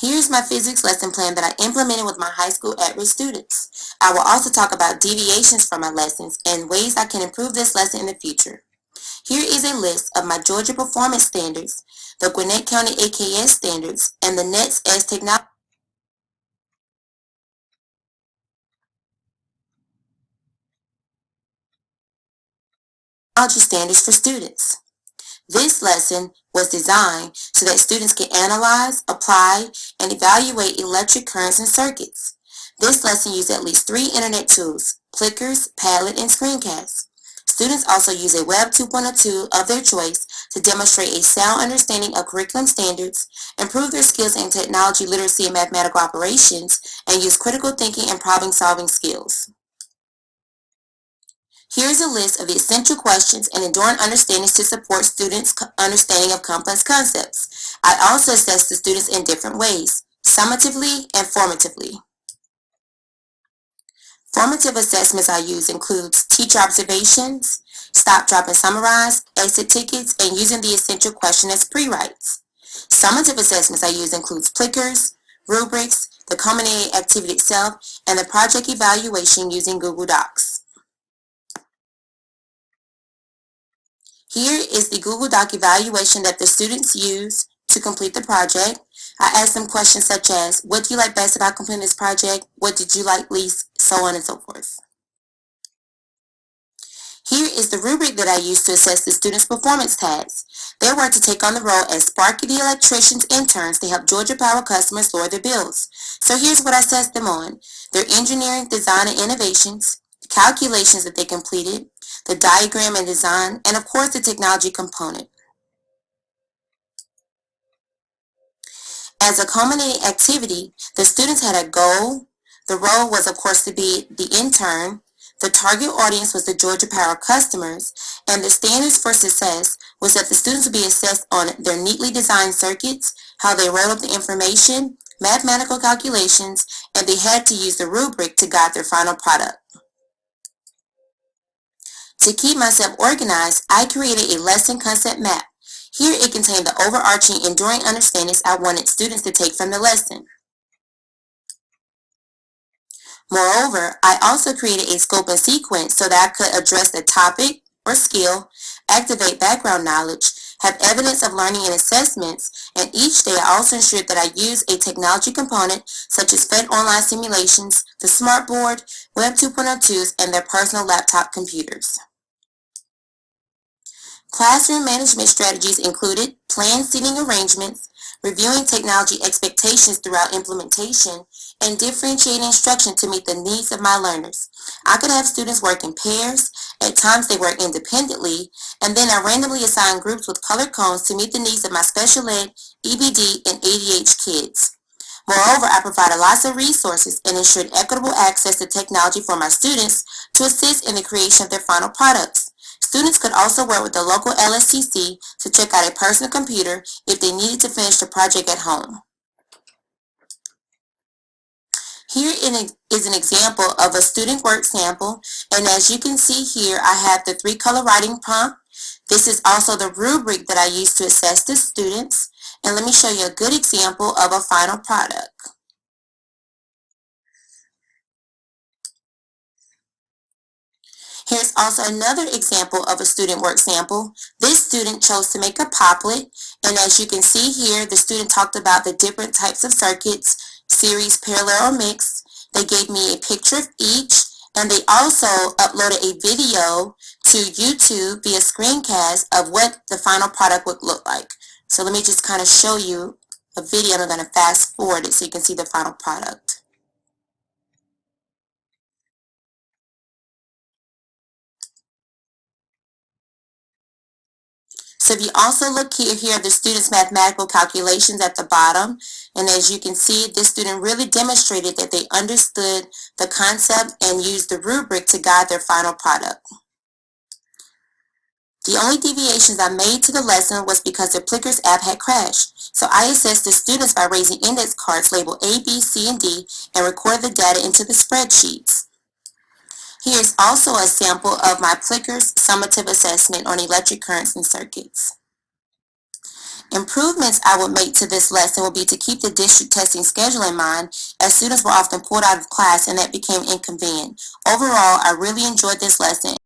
Here's my physics lesson plan that I implemented with my high school at-risk students. I will also talk about deviations from my lessons and ways I can improve this lesson in the future. Here is a list of my Georgia Performance Standards, the Gwinnett County AKS Standards, and the NETS as Technology Standards for students. This lesson was designed so that students can analyze, apply, and evaluate electric currents and circuits. This lesson used at least 3 internet tools: Plickers, Padlet, and Screencasts. Students also use a Web 2.0 tool of their choice to demonstrate a sound understanding of curriculum standards, improve their skills in technology literacy and mathematical operations, and use critical thinking and problem-solving skills. Here is a list of the essential questions and enduring understandings to support students' understanding of complex concepts. I also assess the students in different ways: summatively and formatively. Formative assessments I use includes teacher observations, stop, drop, and summarize, exit tickets, and using the essential question as pre-writes. Summative assessments I use includes Plickers, rubrics, the culminating activity itself, and the project evaluation using Google Docs. Here is the Google Doc evaluation that the students use to complete the project. I asked them questions such as, what do you like best about completing this project? What did you like least? So on and so forth. Here is the rubric that I use to assess the students' performance tasks. They were to take on the role as Sparky the Electrician's interns to help Georgia Power customers lower their bills. So here's what I assessed them on: their engineering, design, and innovations, the calculations that they completed, the diagram and design, and of course the technology component. As a culminating activity, the students had a goal. The role was of course to be the intern. The target audience was the Georgia Power customers, and the standards for success was that the students would be assessed on their neatly designed circuits, how they wrote up the information, mathematical calculations, and they had to use the rubric to guide their final product. To keep myself organized, I created a lesson concept map. Here it contained the overarching enduring understandings I wanted students to take from the lesson. Moreover, I also created a scope and sequence so that I could address the topic or skill, activate background knowledge, have evidence of learning and assessments, and each day I also ensured that I use a technology component such as Fed online simulations, the smartboard, Web 2.0 tools, and their personal laptop computers. Classroom management strategies included planned seating arrangements, reviewing technology expectations throughout implementation, and differentiating instruction to meet the needs of my learners. I could have students work in pairs, at times they work independently, and then I randomly assign groups with color codes to meet the needs of my special ed, EBD, and ADH kids. Moreover, I provided lots of resources and ensured equitable access to technology for my students to assist in the creation of their final products. Students could also work with the local LSTC to check out a personal computer if they needed to finish the project at home. Here is an example of a student work sample, and as you can see here, I have the 3-color writing prompt. This is also the rubric that I use to assess the students, and let me show you a good example of a final product. Here's also another example of a student work sample. This student chose to make a poplet, and as you can see here, the student talked about the different types of circuits, series, parallel, or mixed. They gave me a picture of each, and they also uploaded a video to YouTube via screencast of what the final product would look like. So let me just kind of show you a video, and I'm going to fast forward it so you can see the final product. So if you also look here are the students' mathematical calculations at the bottom. And as you can see, this student really demonstrated that they understood the concept and used the rubric to guide their final product. The only deviations I made to the lesson was because the Plickers app had crashed. So I assessed the students by raising index cards labeled A, B, C, and D and recorded the data into the spreadsheets. Here's also a sample of my Plickers summative assessment on electric currents and circuits. Improvements I would make to this lesson would be to keep the district testing schedule in mind, as students were often pulled out of class and that became inconvenient. Overall, I really enjoyed this lesson.